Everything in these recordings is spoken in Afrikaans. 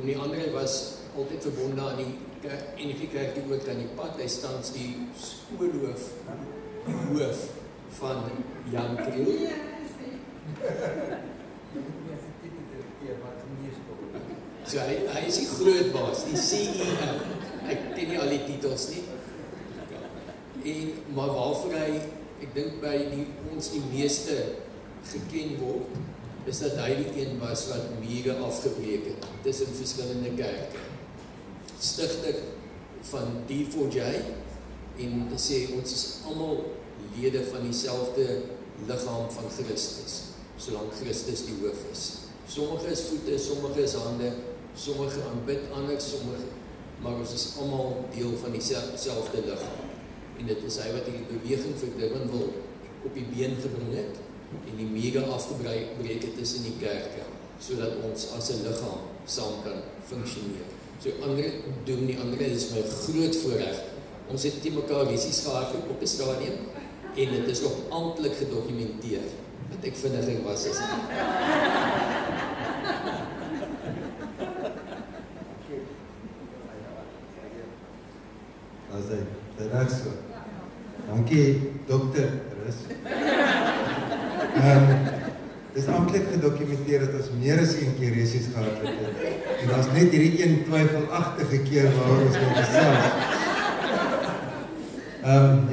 Dominee André was altyd verbonde aan die enige kerk die ook aan die pad. Hy tans die skoolhoof van Jan Kriel. So hy is die groot baas, die CEO. Ek ken nie al die titels nie. Maar waarvoor hy, ek dink by ons die meeste geken word, is dat hy die een was wat mure afgebreek het tussen verskillende kerke. Stigter van D4J en te sê ons is almal lede van dieselfde liggaam van Christus, solank Christus die hoof is. Sommige is voete, sommige is hande, sommige aanbid anders, maar ons is almal deel van dieselfde liggaam. En dit is hy wat die beweging vir Durban wil op die been gebring het en die mure afgebreek het tussen die kerke, sodat ons as 'n liggaam saam kan funksioneer. So die ander is my groot voorreg. Ons het teen mekaar visies gehardloop op 'n stadium en dit is nog amptelik gedokumenteer dat ek vinniger was as hy. As hy reg so. Dankie dokter Rus. Dis amptelik gedokumenteer dat ons meer as een keer resies gehad het. En daar's net hierdie een twyfelagtige keer waar ons net gesels.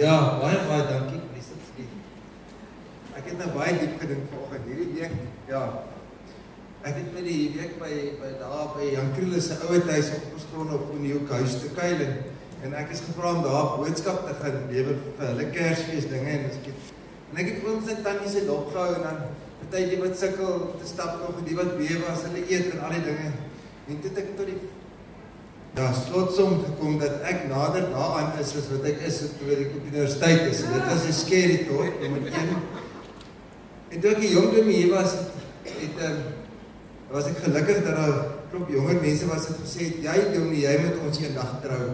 Ja, baie dankie. Ek het nou baie diep gedink vanoggend. Hierdie week, ja. Ek het met die week by Jan Kriel se ouer huis opgestaan op 'n nuwe huis te kuil en ek is gevra om daar boodskap te gaan lewe vir hulle Kersfees dinge en ek het ooms en tannies se dop gehou en dan party die wat sukkel te stap nog en die wat bewe as hulle eet en al die dinge. En toe het ek tot die slotsom gekom dat ek nader daaraan is as wat ek is toe ek op die universiteit is. En dit was 'n scary thought, nommer 1. En toe ek 'n jong dominee was, was ek gelukkig dat daar 'n klomp jonger mense was wat gesê het, jy moet ons eendag trou.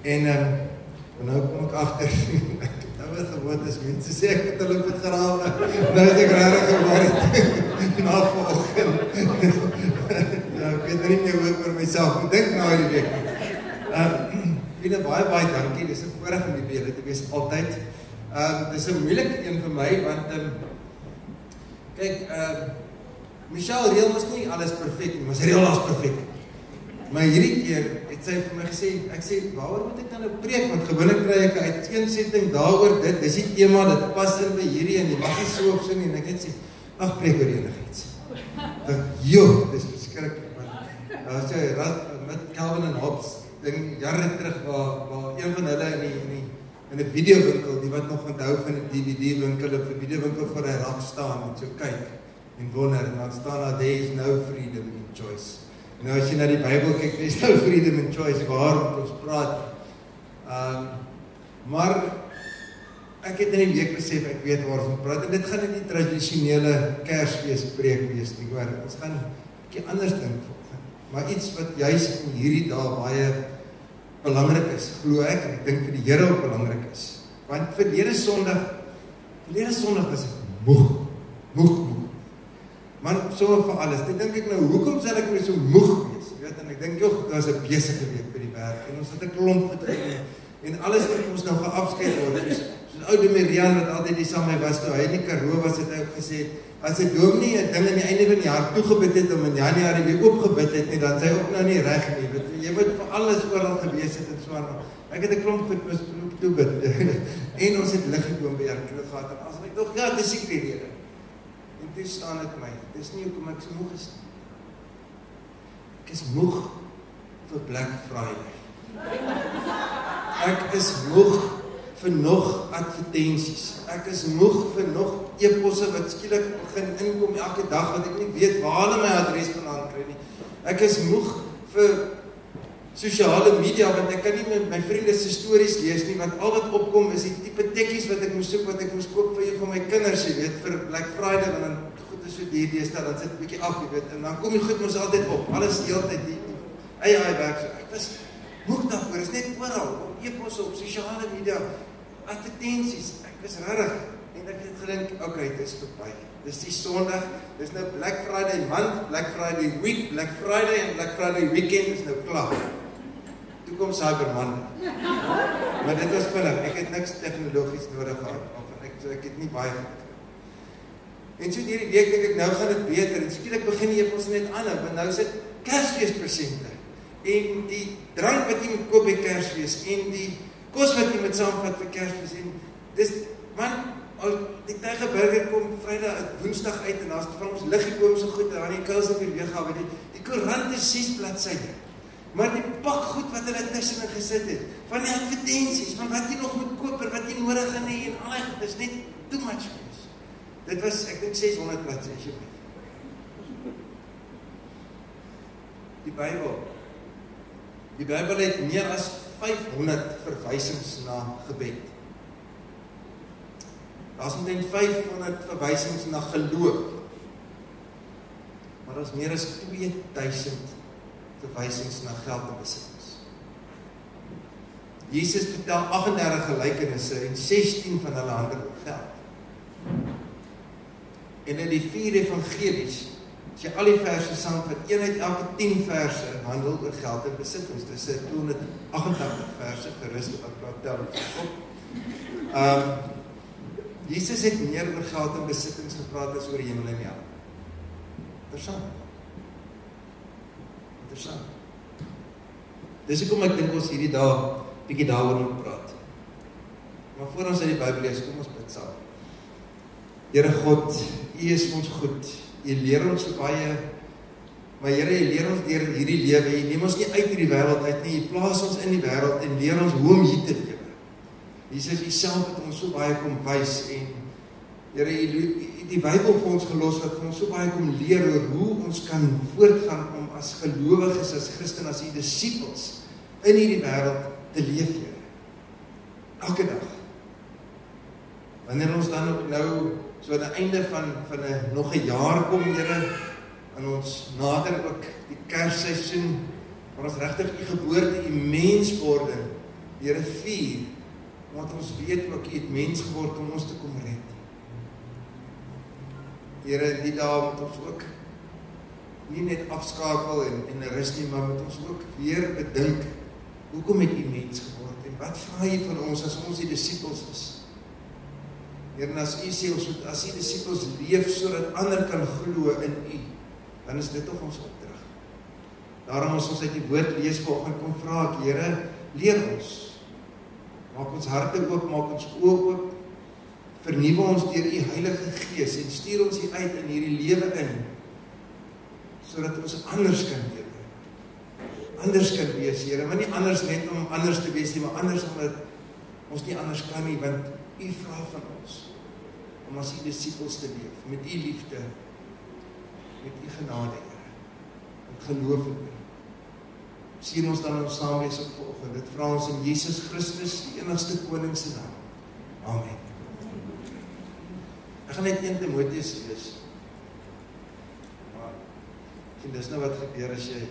En nou kom ek agter. Nou het gewoon is mense sê ek het hulle begrawe. Nou het ek regtig geworry. Na volgende. Ja, ek weet nie meer hoe oor myself moet dink na hierdie week. Baie dankie. Dis 'n voorreg om die julle te wees altyd. Dis 'n moeilike een vir my want kyk, Michelle reël mos nie alles perfek nie, maar sy reël alles perfek. Maar hierdie keer het sy vir my gesê, ek sê, waaroor moet ek dan nou preek? Want gewoonlik kry ek 'n uiteensetting daaroor dit, dis die tema, dit pas in by hierdie en jy mag nie so of so nie, en ek het sê, ag, preek oor enigiets. Joh, dis verskriklik. Daar sê met Calvin en Hobbes ding jare terug waar een van hulle in 'n videowinkel, die wat nog onthou van 'n DVD-winkel of 'n videowinkel voor hy rak staan en so kyk en wonder en dan staan daar there is no freedom in choice. Nou as jy na die Bybel kyk, there is no freedom in choice waar ons praat. Maar ek het in die week besef ek weet waar ons praat en dit gaan nie die tradisionele Kersfees preek wees nie, hoor. Ons gaan 'n bietjie anders dink. Maar iets wat juis in hierdie dae baie belangrik is, glo ek, en ek dink vir die Here ook belangrik is. Want verlede Sondag was ek moeg. Man, so vir alles. Dit dink ek nou, hoekom sal ek so moeg wees? Jy weet, en ek dink, joh, daar was 'n besige week by die werk, en ons het 'n klomp gedoen, en alles wat ons nou geafskeid word, soos oude Miriam, wat altyd die saam my was, toe hy in die Karoo was, het hy ook gesê, as die dominee 'n ding aan die einde van die jaar toegebid het, om in Januarie weer oopgebid het, nie, dan sy ook nou nie reg nie, jy moet vir alles oral gewees het, en so aan, ek het 'n klomp goed mis toebid, en ons het lig gekoom by Jan Kriel gehad, en as ek toch, ja, dis seker die rede. En toe staan het my, dis nie hoekom ek so moeg is. Ek is moeg vir Black Friday. Ek is moeg vir nog advertensies. Ek is moeg vir nog e-posse wat skielik begin inkom elke dag, wat ek nie weet waar hulle my adres vandaan kry nie. Ek is moeg vir sosiale media, want ek kan nie met my vriende se stories lees nie, want al wat opkom is die tipe tekkies wat ek moes soek, wat ek moes koop vir my kinders, jy weet, vir Black Friday, want dan goed is so die deesdae, dan sit 'n bietjie af, jy weet, en dan kom die goed mos altyd op, alles die hele tyd, die AI werk so, ek was moeg daarvoor, is net oral, op e-posse, op sosiale media, advertensies, ek was regtig, en ek het gedink, okay, tyd is verby. Dis die Sondag, dis nou Black Friday month, Black Friday week, Black Friday en Black Friday weekend is nou klaar. Toe kom Cyber Monday. Maar dit was vinnig, ek het niks tegnologies nodig gehad, ek het nie baie gekry. En so hierdie week dink ek, nou gaan dit beter, en skielik begin die e-pos net aanhou, want nou is dit Kersfeespresente, en die drank wat jy moet koop by Kersfees, en die kos wat jy moet saamvat vir Kersfees, en dis, man, die Tygerberger kom Vrydag, Woensdag uit, en daar is van ons liggieboom so goed, en daar die kuils op die weeghawe, die koerant is 6 bladsyde, maar die pak goed wat hulle tussenin gesit het, van die advertensies, van wat jy nog moet koop, en wat jy nodig gaan hê, en al dit is net too much for us. Dit was, ek dink 600 bladsyde, as jy weet. Die Bybel het meer as 500 verwysings na gebed. Daar is omtrent 500 verwysings na geloof. Maar daar is meer as 2000 verwysings na geld en besittings. Jesus vertel 38 gelykenisse en 16 van hulle handel oor geld. En in die 4 evangelies, as jy al die verse saamvat, 1 uit elke 10 verse handel oor geld en besittings. Dis 288 verse gerus wat ek tel op sy kop. Jesus het meer oor geld en besittings gepraat as oor hemel en hel. Interessant. Dis hoekom ek dink ons hierdie dag bietjie daaroor moet praat. Maar voor ons uit die Bybel lees, kom ons bid saam. Here God, U is ons goed. U leer ons so baie, maar Here, U leer ons deur hierdie lewe. U neem ons nie uit hierdie wêreld uit nie. U plaas ons in die wêreld en leer ons hoe om hier te lewe. Jesus, U self het ons so baie kom wys en Here, U die Bybel vir ons gelos wat vir ons so baie kom leer oor hoe ons kan voortgaan om as gelowiges, as Christen, as U disippels in hierdie wêreld te leef, Here. Elke dag. Wanneer ons dan ook nou so aan die einde van nog 'n jaar kom, Here, en ons nader ook die Kersseisoen, waar ons regtig U geboorte, U menswording, Here, vier, want ons weet ook U het mens geword om ons te kom red. Here, in die dae moet ons ook nie net afskakel en rus nie, maar moet ons ook weer bedink, hoekom het U mens geword, en wat vra U van ons as ons die disippels is? Here, as U sê, as U disippels leef, sodat ander kan glo in U, dan is dit toch ons opdrag. Daarom as ons uit die woord lees vanoggend kom vra ek, Here, leer ons, maak ons harte oop, maak ons oë oop, vernuwe ons deur U Heilige Gees en stuur ons hier uit in hierdie lewe in, sodat ons anders kan lewe. Anders kan wees, Here, maar nie anders net om anders te wees nie, maar anders omdat ons nie anders kan nie, want U vra van ons om as U disippels te leef, met U liefde, met U genade, Here, met geloof in U. Sien ons dan ons saam wees op vanoggend. Dit vra ons in Jesus Christus, die enigste koning se naam. Amen. Ek gaan net 1 Timoteus lees. Maar en dis nou wat gebeur as jy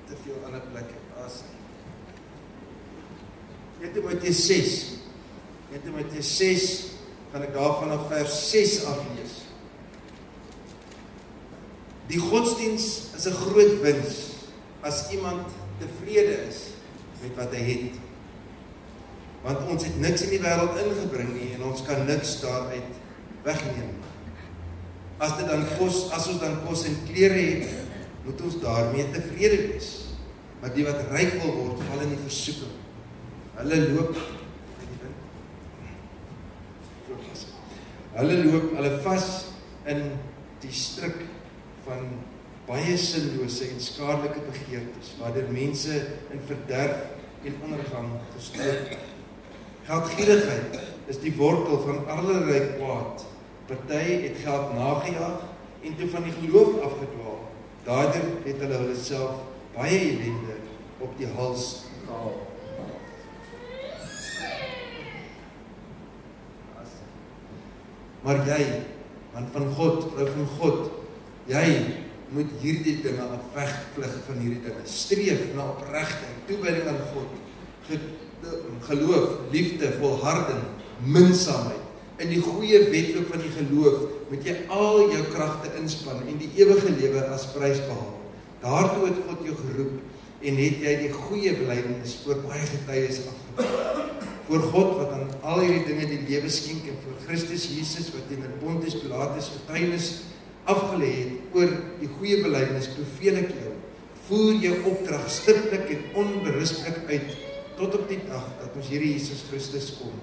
te veel ander plekke as 1 Timoteus 6. 1 Timoteus 6 gaan ek daarvan af vers 6 aflees. Die godsdiens is 'n groot wins as iemand tevrede is met wat hy het. Want ons het niks in die wêreld ingebring nie en ons kan niks daaruit wegneem. As ons dan kos en klere het, moet ons daarmee tevrede wees. Maar die wat ryk wil word, val in die versoeking. Hulle vas in die stryk van baie sinlose en skadelike begeertes, waardeur mense in verderf en ondergang gestoot. Geldgierigheid is die wortel van allerlei kwaad. Party het geld nagejaag en toe van die geloof afgedwaal. Daardeur het hulle hulself baie ellende op die hals gehaal. Maar jy, man van God, vrou van God, jy moet hierdie dinge afwegvlug van hierdie dinge. Streef na opregtheid, toewyding aan God, geloof, liefde, volharding, minsaamheid, In die goeie wedloop van die geloof moet jy al jou kragte inspann en die ewige lewe as prys behaal. Daartoe het God jou geroep en het jy die goeie belydenis voor baie getuies afgeneem. Voor God wat aan al hierdie dinge die lewe skenk en voor Christus Jesus wat teenoor Pontius Pilatus getuienis afgelê het oor die goeie belydenis, beveel ek jou, voer jou opdrag stiptelik en onberispelik uit tot op die dag dat ons Here Jesus Christus kom.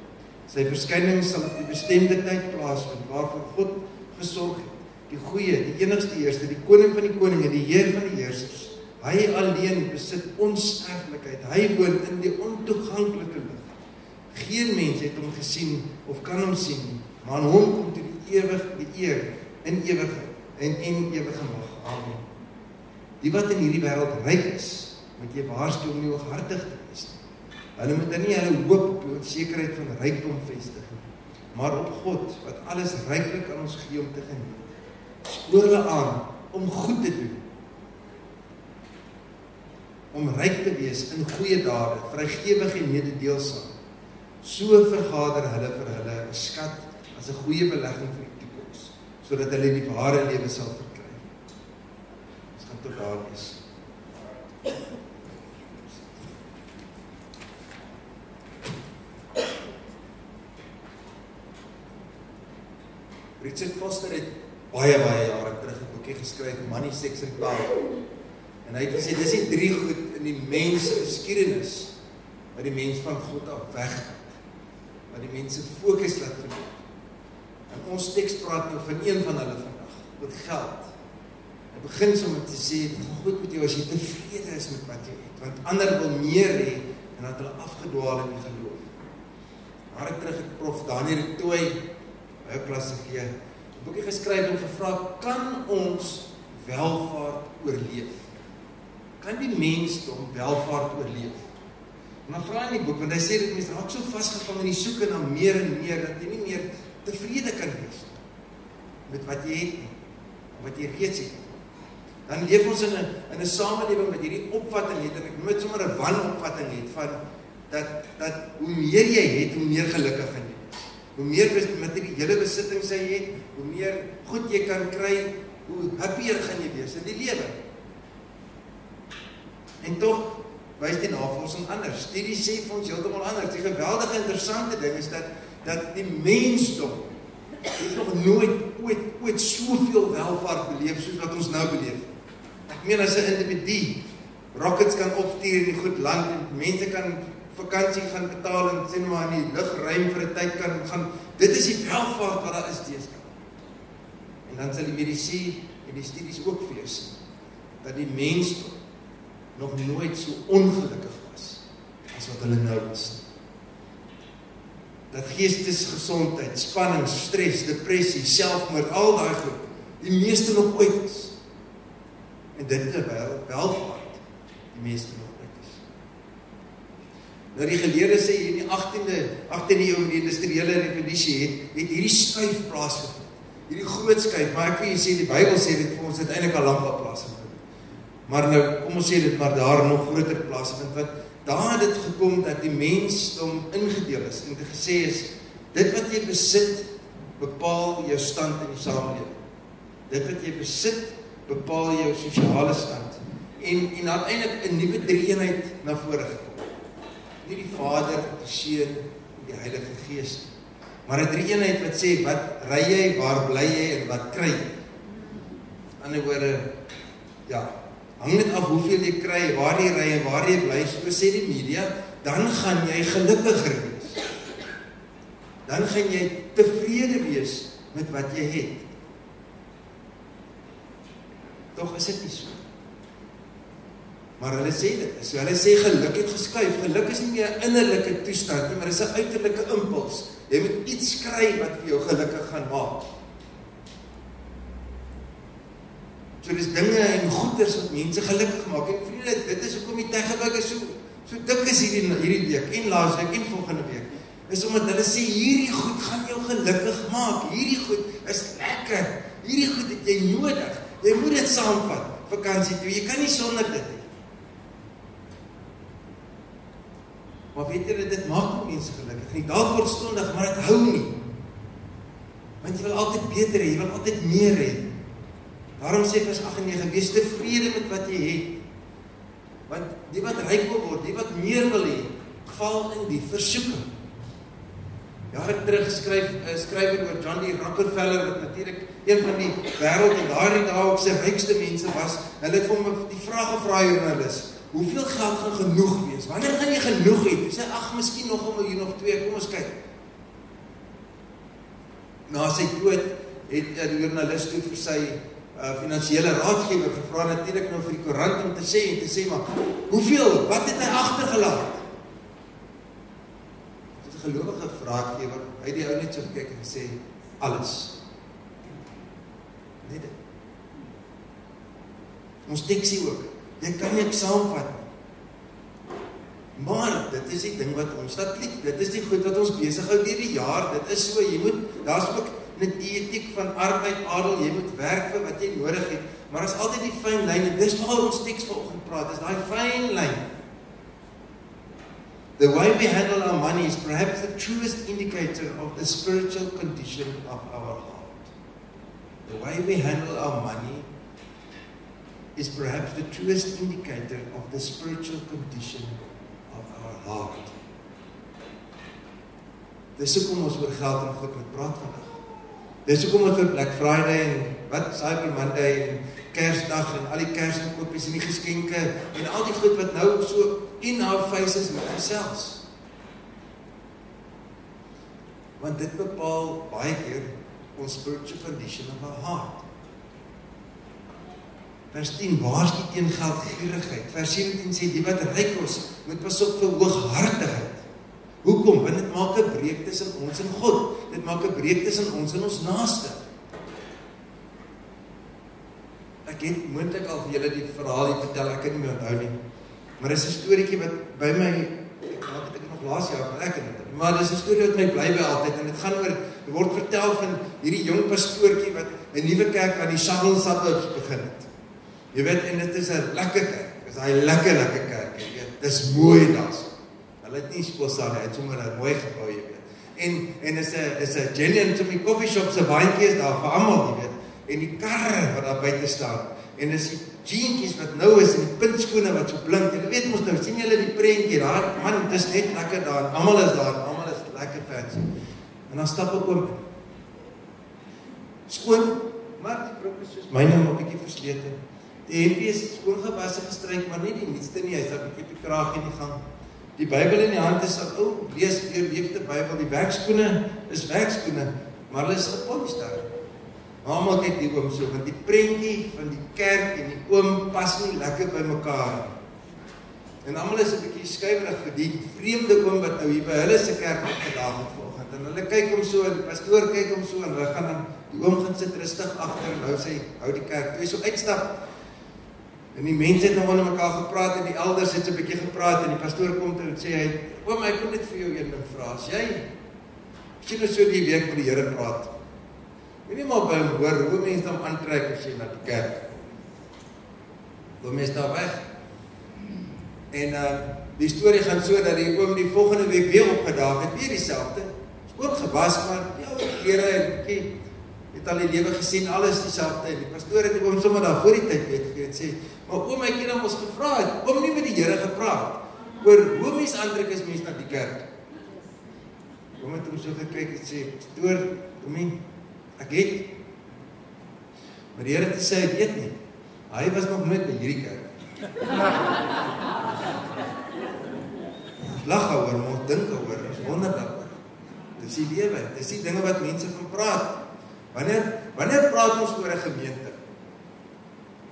Sy verskyning sal op die bestemde tyd plaasvind waarvoor God gesorg het. Die goeie, die enigste eerste, die koning van die koninge, die Heer van die heersers. Hy alleen besit onsterflikheid. Hy woon in die ontoeganklike lig. Geen mens het hom gesien of kan hom sien nie, maar aan hom kom toe die eer in ewigheid en ewige mag. Amen. Die wat in hierdie wêreld ryk is, moet jy waarsku om nie hooghartig te wees nie. Hulle moet dan nie hulle hoop op die onsekerheid van rykdom vestig nie, maar op God wat alles ryklik aan ons gee om te geniet. Spoor hulle aan om goed te doen, om ryk te wees in goeie dade, vrygewig en mededeelsaam. So vergader hulle vir hulle 'n skat as 'n goeie belegging vir die toekoms, sodat hulle die ware lewe sal verkry. Ons gaan tot daar wees. Richard Foster het baie jare terug 'n boekie geskryf, Money, Sex and Power. En hy het gesê, dis die 3 goed in die mens se geskiedenis wat die mens van God af weggaan, wat die mense fokus laat verloor. En ons teks praat nou van een van hulle vandag, oor geld. Hy begin sommer te sê, goed met jou as jy tevrede is met wat jy het, want ander wil meer hê en dat hulle afgedwaal in die geloof. Maar ek terug het Prof. Daniel de Tooy, by 'n klas gegee, 'n boekie geskryf en gevra, kan ons welvaart oorleef? Kan die mensdom welvaart oorleef? En dan vra in die boek, want hy sê dat mense raak so vasgevang in die soeke na meer en meer, dat jy nie meer tevrede kan wees met wat jy het nie, wat jy reeds het. Dan leef ons in 'n samelewing wat hierdie opvatting het, en ek noem dit sommer 'n wanopvatting het, van dat hoe meer jy het, hoe meer gelukkig gaan jy wees. Hoe meer materiële besittings jy het, hoe meer goed jy kan kry, hoe happier gaan jy wees in die lewe. En tog wys die navorsing anders. Studies sê vir ons heeltemal anders. Die geweldige interessante ding is dat die mensdom het nog ooit soveel welvaart beleef soos wat ons nou beleef. Ek meen as 'n individu rockets kan opstuur in die goed land en mense kan vakansie gaan betaal en sê maar in die lugruim vir 'n tyd kan gaan. Dit is die welvaart wat daar is teenoor. En dan sal die mediese en die studies ook vir jou sê dat die mensdom nog nooit so ongelukkig was as wat hulle nou is. Dat geestesgesondheid, spanning, stres, depressie, selfmoord, al daai goed, die meeste nog ooit is. En dit terwyl welvaart die meeste nog ooit is. Nou die geleerdes sê in die 18de eeu met die industriële revolusie het hierdie skuif plaasgevind. Hierdie groot skuif, maar ek wil jy sê die Bybel sê dit vir ons het eintlik al lank op plaasgevind. Maar nou, kom ons sê dit maar daar nog groter plaasvind, want daar het dit gekom dat die mensdom ingedeel is en gesê is, dit wat jy besit, bepaal jou stand in die samelewing. Dit wat jy besit, bepaal jou sosiale stand. En uiteindelik 'n nuwe drie-eenheid na vore gekom. Nie die Vader, die Seun en die Heilige Gees, maar 'n drie-eenheid wat sê, wat ry jy, waar bly jy en wat kry jy? Aan die woorde, ja, hang dit af hoeveel jy kry, waar jy ry en waar jy bly, so sê die media, dan gaan jy gelukkiger wees. Dan gaan jy tevrede wees met wat jy het. Tog is dit nie so. Maar hulle sê dit is so. Hulle sê geluk het geskuif. Geluk is nie meer 'n innerlike toestand nie, maar dit is 'n uiterlike impuls. Jy moet iets kry wat vir jou gelukkig gaan maak. So dis dinge en goeders wat mense gelukkig maak. En vriende, dit is hoekom die Tygerberg is so dik is hierdie week en laasweek en volgende week. Is omdat hulle sê hierdie goed gaan jou gelukkig maak. Hierdie goed is lekker. Hierdie goed het jy nodig. Jy moet dit saamvat. Vakansie toe. Jy kan nie sonder dit hê. Maar weet jy, dit maak mense gelukkig nie. Dalk kortstondig, maar dit hou nie. Want jy wil altyd beter hê, jy wil altyd meer hê. Daarom sê vers 8 en 9, wees tevrede met wat jy het. Want die wat ryk wil word, die wat meer wil hê, val in die versoeking. Jare terug skryf oor John D. Rockefeller, wat natuurlik een van die wêreld en daardie dae ook sy rykste mense was. Hulle het vir hom die vraag gevra, joernalis, hoeveel geld gaan genoeg wees? Wanneer gaan jy genoeg hê? Hy sê, miskien nog 1 miljoen of 2, kom ons kyk. Na sy dood het die joernalis toe vir sy finansiële raadgewer gevra, natuurlik nou vir die koerant om te sê, maar hoeveel? Wat het hy agtergelaat? Dit is 'n gelowige raadgewer, hy het die ou net so gekyk en gesê, alles. Net dit. Ons teksie ook, jy kan nie saamvat nie. Maar dit is die ding wat ons dit is die goed wat ons besig hou deur die jaar, dit is so, daar's ook net die etiek van arbeid, adel, jy moet werk vir wat jy nodig het, maar is altyd die fyn lyn, en dis waar ons teks vanoggend praat, is daai fyn lyn. The way we handle our money is perhaps the truest indicator of the spiritual condition of our heart. The way we handle our money is perhaps the truest indicator of the spiritual condition of our heart. Dis hoekom ons oor geld en goed moet praat vandag. Dis hoekom ons oor Black Friday en wat Cyber Monday en Kersdag en al die kersinkopies en die geskenke en al die goed wat nou so in our faces met onsself. Want dit bepaal baie keer ons spiritual condition of our heart. Vers 10, waarsku teen geldgierigheid. Vers 17 sê, die wat ryk is, moet pas op vir hooghartigheid. Hoekom? Want dit maak 'n breuk tussen ons en God. Dit maak 'n breuk tussen ons en ons naaste. Ek het moontlik al vir julle die verhaal hier vertel, ek kan nie meer onthou nie. Maar dis 'n storieetjie wat by my, ek nog laas jaar gewerk het, maar dis 'n storie wat my bly by altyd, en dit gaan oor, dit word vertel van hierdie jong pastoortjie wat 'n nuwe kerk aan die Southern Suburbs begin het. Jy weet, en dit is 'n lekker kerk, dit is 'n lekker kerk, jy weet, dis mooi daar so. Hulle het nie spoosane, het sommer 'n mooi gebou, jy weet. En is 'n genuine to me coffee shop se waantjie is daar vir almal, jy weet. En die karre wat daar buite staan, en is die jeentjies wat nou is, en die puntskone wat so blink, jy weet mos nou, sien julle die prentjie daar, man, dis net lekker daar, en almal is daar, almal is lekker fancy. En dan stap ek oom, skoon, maar die broek is soos myne, maar 'n bietjie verslete. Die hempie is skoon gewasse gestryk, maar nie die nuutste nie, hy is daar 'n bietjie op die kraag in die gang. Die Bybel in die hand is 'n ou, lees deurleefde Bybel, die werkskoene is werkskoene, maar hulle is gepolish daar. Almal kyk die oom so, want die prentjie van die kerk en die oom pas nie lekker by mekaar. En almal is 'n bietjie skuiwerig vir die vreemde oom wat nou hier by hulle se kerk opgedaag het vanoggend. En hulle kyk hom so, en die pastoor kyk hom so, en hulle gaan dan, die oom gaan sit rustig agter en hou die kerk. Toe hy so uitstap, en die mense het nou onder mekaar gepraat, en die elders het so 'n bietjie gepraat, en die pastoor kom toe en sê hy, oom, ek wil net vir jou een ding vra, as jy nou so die week met die Here praat, jy nie maar by hom hoor, hoe mense hom aantrek as jy na die kerk, hoe mense daar weg, en die storie gaan so, dat die oom die volgende week weer opgedaag het, weer dieselfde, skoon gewas, maar die ou klere en bietjie, het al die lewe gesien, alles dieselfde, en die pastoor het die oom sommer daar voor die tyd weet, en sê, maar oom, ek het hom ons gevra het, oom nie met die Here gepraat, oor hoe mens aantrek is mens na die kerk. Oom het hom so gekyk en sê, pastoor, oomie, ek het, maar die Here het gesê, ek weet nie, hy was nog nooit by hierdie kerk. Ons lag oor, maar ons dink oor, ons wonder daaroor. Dis die lewe, dis die dinge wat mense van praat. Wanneer praat ons oor 'n gemeente?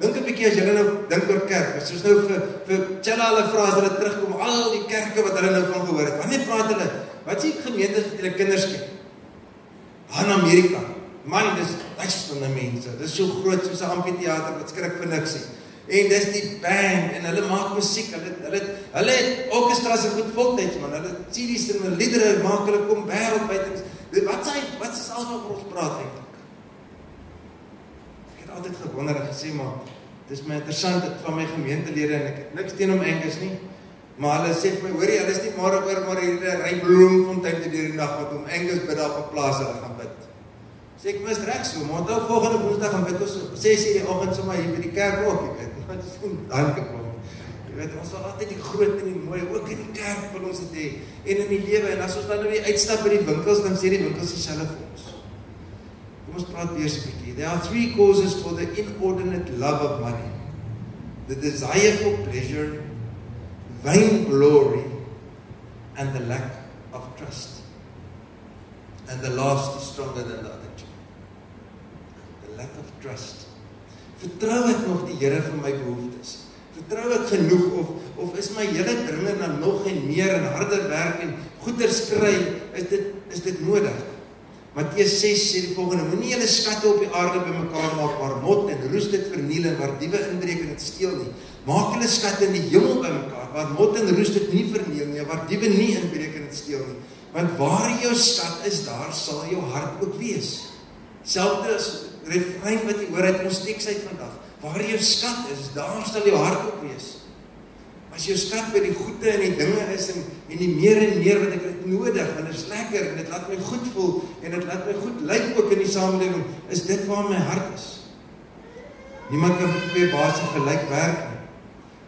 Dink 'n bietjie as julle nou dink oor kerk, as ons nou vir Chella hulle vra as hulle terugkom, al die kerke wat hulle nou van gehoor het, wanneer praat hulle? Wat sê gemeentes wat hulle kinders ken? In Amerika, man, dis duisende mense, dis so groot soos 'n amfitheater wat skrik vir niks nie. En dis die band, en hulle maak musiek, hulle het orkestras en goed voltyds, man, hulle CD's en liedere maak, hulle kom wêreldwyd. Wat is alles wat ons praat eintlik? Ek het altyd gewonder en gesê, maar dis my interessant van my gemeentelede, en ek het niks teen hom Angus nie, maar hulle sê vir my, hoorie, hulle is nie maar hierdie ry Bloemfontein te deur die nag wat om Angus bid daar op 'n plaas hulle gaan bid. Sê ek mis reg so, maar onthou volgende Woensdag gaan bid ons 6:00 die oggend sommer hier by die kerk ook, jy weet. Wat is goed dankie kom. Jy weet, ons wil altyd die groot en die mooi, ook in die kerk wil ons dit hê, en in die lewe, en as ons dan nou weer uitstap by die winkels, dan sê die winkels dieselfde vir ons. Kom ons praat weer 'n bietjie. There are 3 causes for the inordinate love of money. The desire for pleasure, vainglory, and the lack of trust. And the last is stronger than the other two. The lack of trust. Vertrou ek nog die Here vir my behoeftes? Vertrou ek genoeg of is my hele dringe na nog en meer en harder werk en goeders kry, is dit nodig? Matteus 6 sê die volgende: moenie julle skatte op die aarde bymekaar maak waar mot en roes dit verniel en waar diewe inbreek en dit steel nie. Maak julle skatte in die hemel bymekaar waar mot en roes dit nie verniel nie, waar diewe nie inbreek en dit steel nie. Want waar jou skat is, daar sal jou hart ook wees. Selfde as refrein wat jy hoor uit ons teks uit vandag. Waar jou skat is, daar sal jou hart ook wees. As jou skat by die goede en die dinge is en die meer en meer wat ek het nodig, en dit is lekker en dit laat my goed voel en dit laat my goed lyk ook in die samelewing, is dit waar my hart is. Niemand kan met 2 baase gelyk werk nie.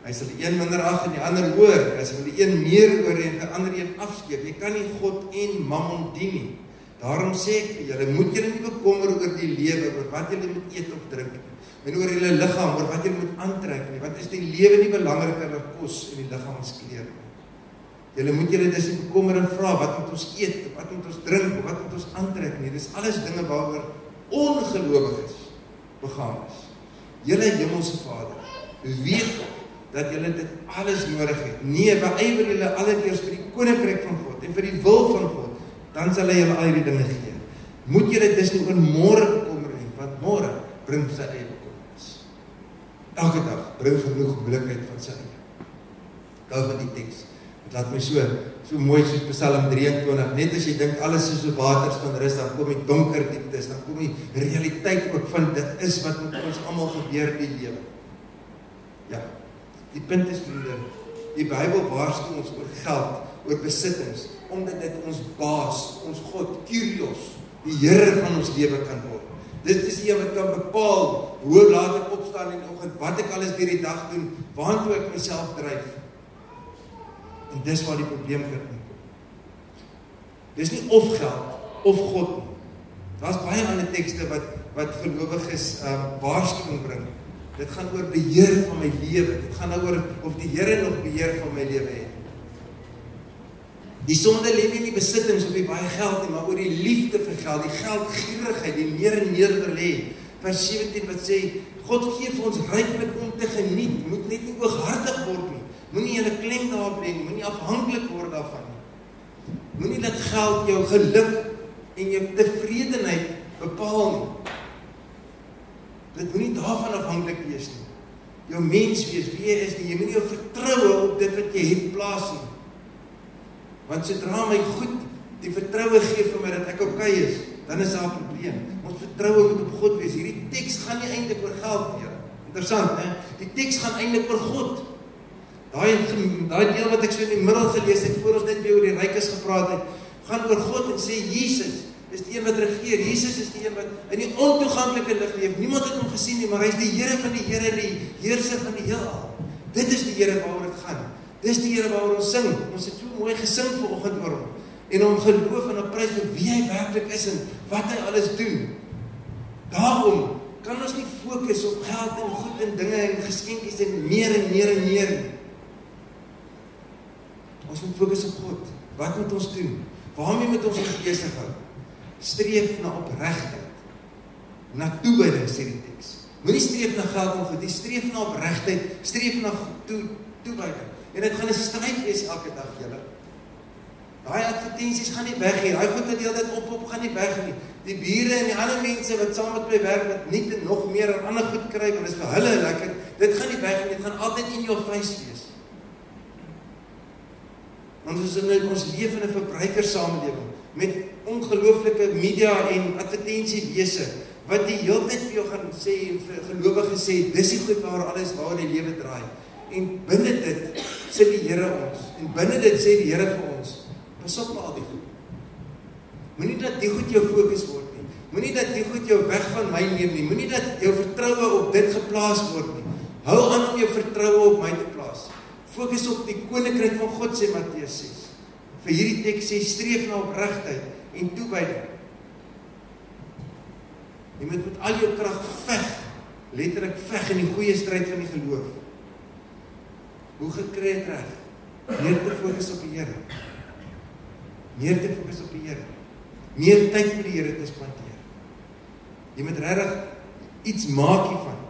Hy sal die een minder ag en die ander hoor. Hy sal die een meer oor en die ander een afskeep. Jy kan nie God en mammon dien nie. Daarom sê ek vir julle, moet julle nie bekommer oor die lewe, oor wat julle moet eet of drink nie. En oor julle liggaam, oor wat julle moet aantrek nie. Want is die lewe nie belangriker as kos en die liggaam as klere nie. Julle moet julle dus nie bekommer en vra, wat moet ons eet, wat moet ons drink, wat moet ons aantrek nie. Dis alles dinge waaroor ongelowiges begaan is. Julle hemelse Vader, weet dat julle dit alles nodig het. Nee, beywer julle allereers vir die koninkryk van God en vir die wil van God, dan sal hy julle al die dinge gee. Moet julle dis nie oor môre bekommer nie, want môre bring sy eie bekommernis. Elke dag bring genoeg moeilikheid van sy eie. Ek hou van die teks. Dit laat my so mooi soos Psalm 23, net as jy dink alles is so waters van rus, dan kom die donker dieptes, dan kom die realiteit ook van dit is wat met ons almal gebeur in die lewe. Ja. Die punt is, vriende, die Bybel waarsku ons oor geld, oor besittings, omdat dit ons baas, ons God, Kyrios, die Here van ons lewe kan word. Dit is die een wat kan bepaal hoe laat ek opstaan in die oggend, wat ek alles deur die dag doen, waartoe ek myself dryf. En dis waar die probleem kan inkom. Dis nie of geld, of God nie. Daar's baie ander tekste wat gelowiges waarskuwing bring. Dit gaan oor beheer van my lewe. Dit gaan oor of die Here nog beheer van my lewe het. Die sonde lê nie in die besittings of die baie geld nie, maar oor die liefde vir geld, die geldgierigheid, die meer en meer wil hê. Vers 17 wat sê, God gee vir ons ryklik om te geniet, moet net nie ooghartig word nie. Moenie julle klem daarop lê nie, moenie afhanklik word daarvan nie. Moenie dat geld jou geluk en jou tevredenheid bepaal nie. Dit moenie daarvan afhanklik wees nie. Jou mens wees, wie jy is nie, jy moenie jou vertroue op dit wat jy het plaas nie. Want sodra my goed die vertroue gee vir my dat ek okay is, dan is daar 'n probleem. Ons vertroue moet op God wees. Hierdie teks gaan nie eintlik oor geld nie. Interessant, né? Die teks gaan eintlik oor God. Daai deel wat ek so in die middel gelees het, voor ons net weer oor die rykes gepraat het, gaan oor God en sê Jesus is die een wat regeer. Jesus is die een wat in die ontoeganklike lig leef. Niemand het hom gesien nie, maar hy is die Here van die Here, die heerser van die heelal. Dit is die Here waaroor dit gaan. Dis die Here waaroor ons sing. Ons het so mooi gesing vanoggend oor hom. En om geloof en op prys vir wie hy werklik is en wat hy alles doen. Daarom kan ons nie fokus op geld en goed en dinge en geskenkies en meer en meer en meer nie. Ons moet fokus op God. Wat moet ons doen? Waarmee moet ons ons besig hou? Streef na opregtheid. Na toewyding, sê die teks. Moenie streef na geld en goed, streef na opregtheid, streef na toewyding. En dit gaan 'n stryd wees elke dag, julle. Daai advertensies gaan nie weg nie. Daai goed wat die hele tyd op gaan nie weg nie. Die bure en die ander mense wat saam met my werk wat nie en nog meer en ander goed kry, want dit is vir hulle lekker. Dit gaan nie weg nie. Dit gaan altyd in jou face wees. Ons leef in 'n verbruikerssamelewing met ongelooflike media en advertensiewese wat die hele tyd vir jou gaan sê en vir gelowiges sê, dis die goed waar die lewe draai. En binne dit sê die Here ons, en binne dit sê die Here vir ons, pas op met al die goed. Moenie dat die goed jou fokus word nie. Moenie dat die goed jou weg van my neem nie. Moenie dat jou vertroue op dit geplaas word nie. Hou aan om jou vertroue op my te plaas. Fokus op die koninkryk van God, sê Matteus 6. Vir hierdie teks sê, streef na opregtheid en toewyding. Jy moet met al jou krag veg, letterlik veg in die goeie stryd van die geloof. Hoe gekry het reg? Meer te fokus op die Here. Meer te fokus op die Here. Meer tyd met die Here te spandeer. Jy moet regtig iets maak hiervan.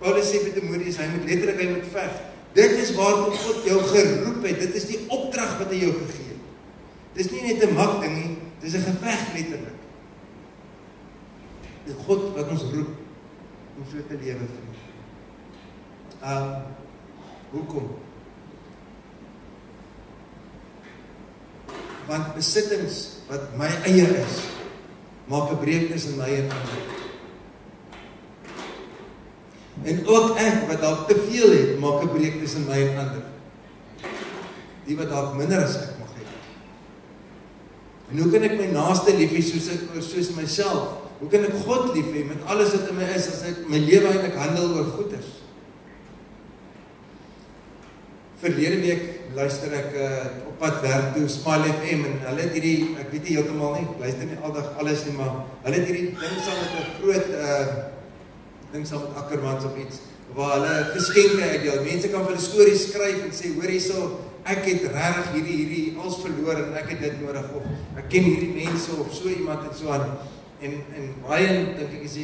Paulus sê vir Timoteus, hy moet veg. Dit is waartoe God jou geroep het. Dit is die opdrag wat hy jou gegee het. Dit is nie net 'n mak ding nie, dit is 'n geveg letterlik. Dit is God wat ons roep om so te lewe, vriend. Hoekom? Want besittings wat my eie is, maak 'n breuk tussen my en ander. En ook ek wat dalk te veel het, maak 'n breuk tussen my en ander. Die wat dalk minder as ek mag hê. En hoe kan ek my naaste lief hê soos myself? Hoe kan ek God lief hê met alles wat in my is, as ek my lewe eintlik handel oor goeders? Verlede week luister ek op pad werk toe, Smile FM, en hulle het hierdie, ek weet nie heeltemal nie, luister nie aldag alles nie, maar hulle het hierdie ding saam met 'n groot ding saam met Ackermans of iets, waar hulle geskenke uitdeel. Mense kan vir hulle stories skryf en sê, hoor hierso, ek het regtig hierdie als verloor en ek het dit nodig, of ek ken hierdie mense of so iemand en so aan. En baie dink ek is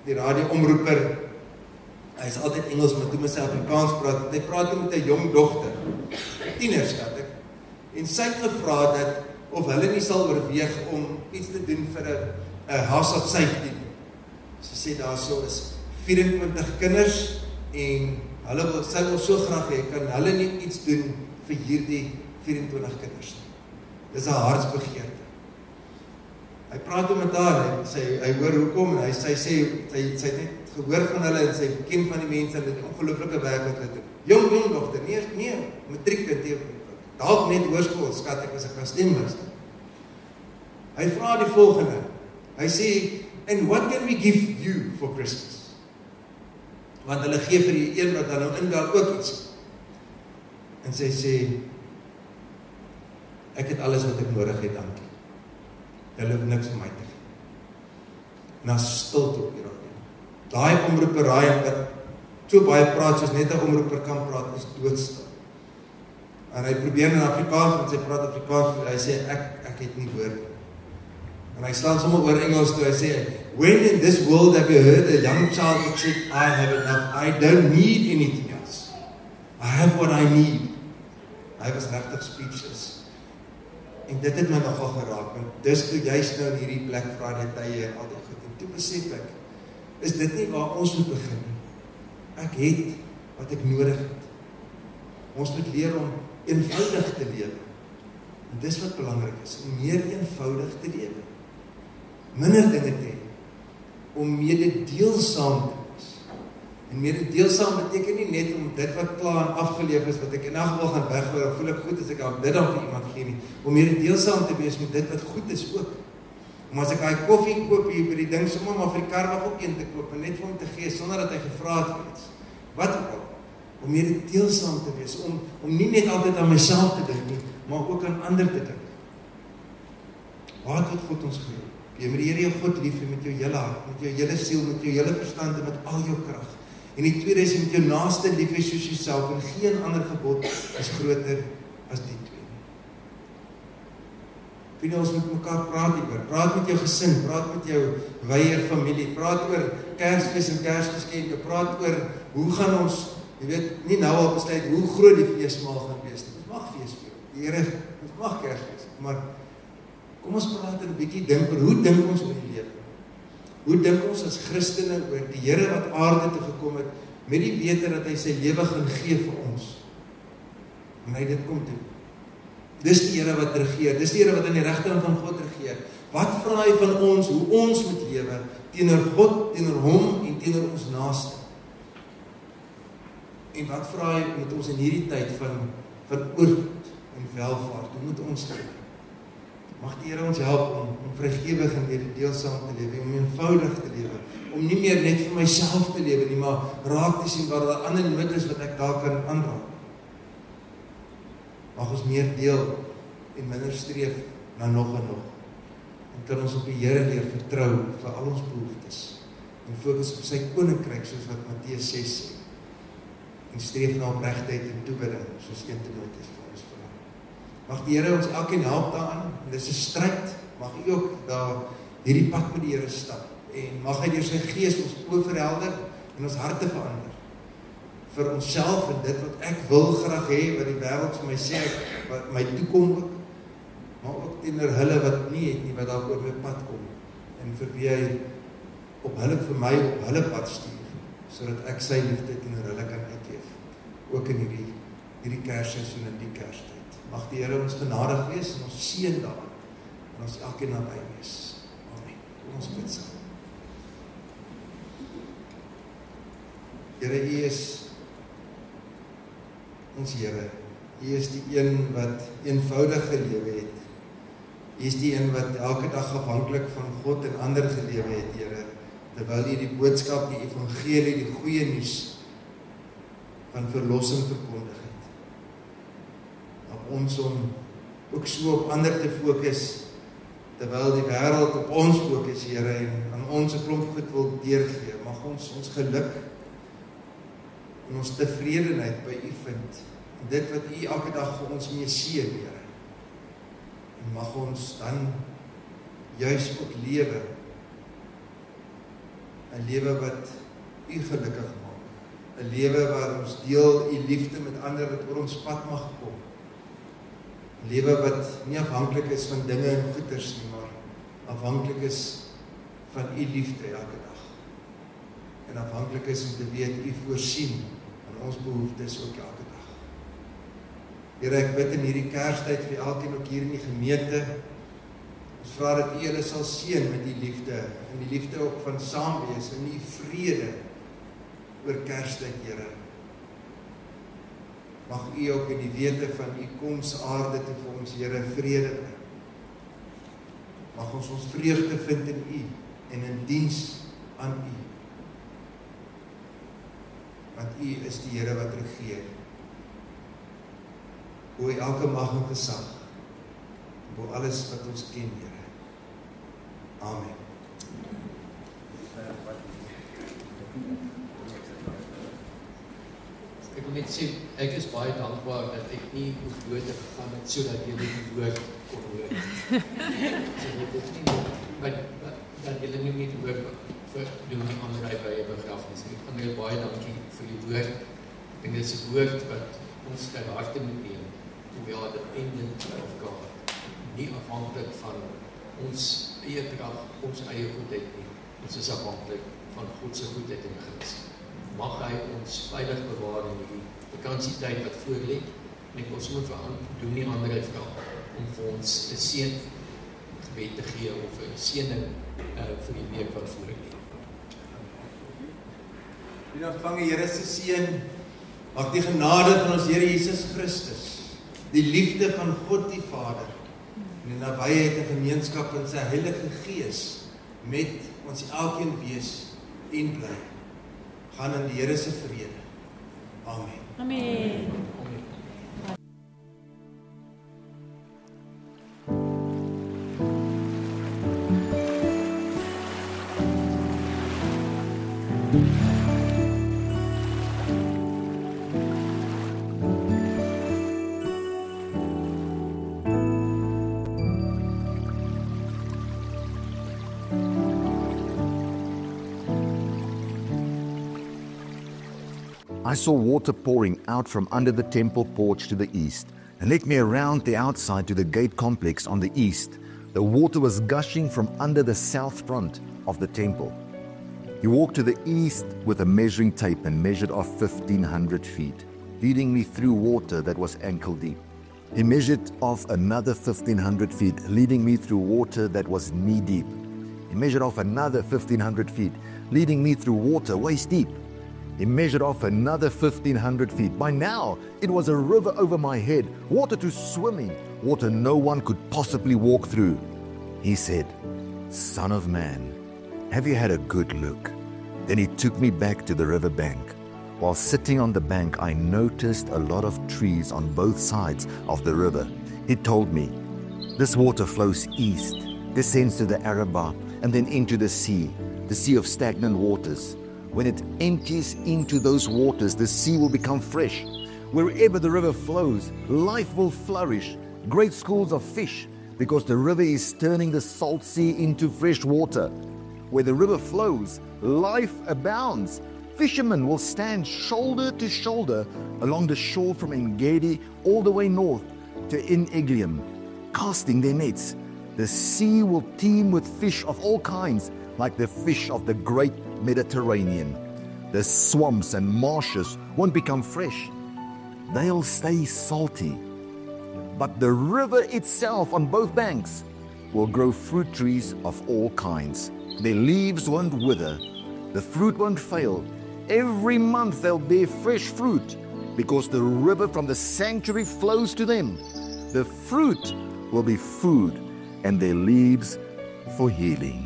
die radio-omroeper, hy is altyd Engels, maar toe my Afrikaans praat, hy praat met 'n jong dogter, tiener skat ek, en sy het gevra dat, of hulle nie sal oorweeg om iets te doen vir 'n house of safety. Sy sê daar so is 24 kinders, en sy wil so graag hê, kan hulle nie iets doen vir hierdie 24 kinders nie. Dis 'n hartsbegeerte. Hy praat met haar, hy hoor hoekom, en sy sê, sy het net gehoor van hulle, en sy ken van die mense, en dit ongelooflike werk wat hulle doen. Jong dogter, nee, matriekkind, dalk net hoërskool, skat ek as ek kan stemluister. Hy vra die volgende, hy sê, and what can we give you for Christmas? Want hulle gee vir die een wat hulle indaal ook iets. En sy sê, ek het alles wat ek nodig het, dankie. Hulle hoef niks vir my te gee. En dan stilte op die radio. Daai omroeper wat so baie praat, soos net 'n omroeper kan praat, is doodstil. En hy probeer in Afrikaans, want sy praat Afrikaans, hy sê, ek het nie woord. En hy slaan sommer oor Engels toe, hy sê, when in this world have you heard a young child that said, I have enough, I don't need anything else. I have what I need. Hy was regtig speechless. En dit het my nogal geraak, want dis toe juist nou in hierdie Black Friday tye en al die goed, en toe besef ek, is dit nie waar ons moet begin nie. Ek het wat ek nodig het. Ons moet leer om eenvoudig te lewe. En dis wat belangrik is, om meer eenvoudig te lewe. Minder dinge te hê, om mededeelsaam te wees. En mededeelsaam beteken nie net om dit wat klaar en afgeleef is, wat ek in elk geval gaan weggooi, dan voel ek goed as ek aan dit dan vir iemand gee nie, om mededeelsaam te wees met dit wat goed is ook. Om as ek daai koffie koop hier by die ding, sommer maar vir die karwag ook een te koop, en net vir hom te gee, sonder dat hy gevra het vir iets. Wat ook al, om mededeelsaam te wees, om nie net altyd aan myself te dink nie, maar ook aan ander te dink. Waar het God ons geroep? Jy moet die Here jou God lief hê met jou hele hart, met jou hele siel, met jou hele verstand en met al jou krag. En die tweede is, jy moet jou naaste lief hê soos jouself, en geen ander gebod is groter as die twee. Vriende, ons moet mekaar praat hieroor. Praat met jou gesin, praat met jou weier familie, praat oor Kersfees en Kersgeskenke, praat oor hoe gaan ons, jy weet, nie nou al besluit hoe groot die feesmaal gaan wees. Ons mag fees vir die Here, ons mag Kersfees, maar kom ons praat 'n bietjie dink oor hoe dink ons oor die lewe? Hoe dink ons as Christene oor die Here wat aarde toe gekom het met die wete dat hy sy lewe gaan gee vir ons? En hy dit kom doen. Dis die Here wat regeer, dis die Here wat aan die regterkant van God regeer. Wat vra hy van ons, hoe ons moet lewe teenoor God, teenoor hom en teenoor ons naaste? En wat vra hy met ons in hierdie tyd van oorvloed en welvaart? Hoe moet ons lewe? Mag die Here ons help om vrygewig en mededeelsaam te lewe, om eenvoudig te lewe, om nie meer net vir myself te lewe nie, maar raak te sien waar daar ander nood is wat ek daar kan aanraak. Mag ons meer deel en minder streef na nog en nog. En kan ons op die Here leer vertrou vir al ons behoeftes en fokus op sy koninkryk soos wat Matteus 6 sê. En streef na opregtheid en toebidding soos 1 Timoteus vir ons vra. Mag die Here ons elkeen help daaraan. En dis 'n stryd. Mag u ook daar hierdie pad met die Here stap en mag hy deur sy gees ons oë verhelder en ons harte verander vir onsself en dit wat ek wil graag hê, wat die wêreld vir my sê, wat my toekom ook, maar ook teenoor hulle wat nie het nie, wat daar oor my pad kom, en vir wie hy op hulle vir my op hulle pad stuur, sodat ek sy liefde teenoor hulle kan uitleef, ook in hierdie Kersseisoen en die Kerstyd. Mag die Here ons genadig wees en ons seën daarin, en ons elkeen naby wees. Amen. Kom ons bid saam. Here, U is ons Here. U is die een wat eenvoudig gelewe het. U is die een wat elke dag afhanklik van God en ander gelewe het, Here. Terwyl U die boodskap, die evangelie, die goeie nuus van verlossing verkondig het. Op ons om ook so op ander te fokus, terwyl die wêreld op ons fokus, Here, en aan ons 'n klomp goed wil deurgee. Mag ons geluk en ons tevredenheid by U vind. En dit wat U elke dag vir ons mee seën, Here. En mag ons dan juis ook lewe. 'n Lewe wat U gelukkig maak. 'n Lewe waar ons deel U liefde met ander wat oor ons pad mag kom. 'n Lewe wat nie afhanklik is van dinge en goeders nie, maar afhanklik is van U liefde elke dag. En afhanklik is om te weet U voorsien aan ons behoeftes ook elke dag. Here, ek bid in hierdie Kerstyd vir elkeen ook hier in die gemeente. Ons vra dat U hulle sal seën met die liefde en die liefde ook van saam wees en die vrede oor Kerstyd, Here. Mag U ook in die wete van U koms aarde toe vir ons, Here, vrede bring. Mag ons vreugde vind in U en in diens aan U. Want U is die Here wat regeer. Bo elke mag en gesag, bo alles wat ons ken, Here. Amen. Ek wil net sê, ek is baie dankbaar dat ek nie hoef dood te gegaan het, sodat julle die woord kon hoor. So dit is nie, maar dat julle nie die woord vir doen nie aanraai by jy begrafnis. Ek gaan julle baie dankie vir die woord. En dit is 'n woord wat ons ter harte moet neem. We are dependent of God. Nie afhanklik van ons eie krag, ons eie goedheid nie. Ons is afhanklik van God se goedheid en guns. Mag hy ons veilig bewaar in die vakansietyd wat voor lê. En ek wil sommer vir doen nie ander vra om vir ons 'n seën gebed te gee of 'n seëning vir die week wat voor lê. Die ontvang die Here se seën. Mag die genade van ons Here Jesus Christus, die liefde van God die Vader en die nabyheid en gemeenskap van sy Heilige Gees met ons elkeen wees en bly. Gaan in die Here se vrede. Amen. Amen. I saw water pouring out from under the temple porch to the east, and led me around the outside to the gate complex on the east. The water was gushing from under the south front of the temple. He walked to the east with a measuring tape and measured off 1,500 feet, leading me through water that was ankle deep. He measured off another 1,500 feet, leading me through water that was knee deep. He measured off another 1,500 feet, leading me through water waist deep. He measured off another 1,500 feet. By now, it was a river over my head, water to swim in, water no one could possibly walk through. He said, "Son of man, have you had a good look?" Then he took me back to the river bank. While sitting on the bank, I noticed a lot of trees on both sides of the river. He told me, "This water flows east, descends to the Arabah, and then into the sea of stagnant waters. When it empties into those waters, the sea will become fresh. Wherever the river flows, life will flourish. Great schools of fish, because the river is turning the salt sea into fresh water. Where the river flows, life abounds. Fishermen will stand shoulder to shoulder along the shore from En-Gedi all the way north to En-Eglaim, casting their nets. The sea will teem with fish of all kinds, like the fish of the great Mediterranean. The swamps and marshes won't become fresh. They'll stay salty. But the river itself on both banks will grow fruit trees of all kinds. Their leaves won't wither. The fruit won't fail. Every month they'll bear fresh fruit, because the river from the sanctuary flows to them. The fruit will be food, and their leaves for healing."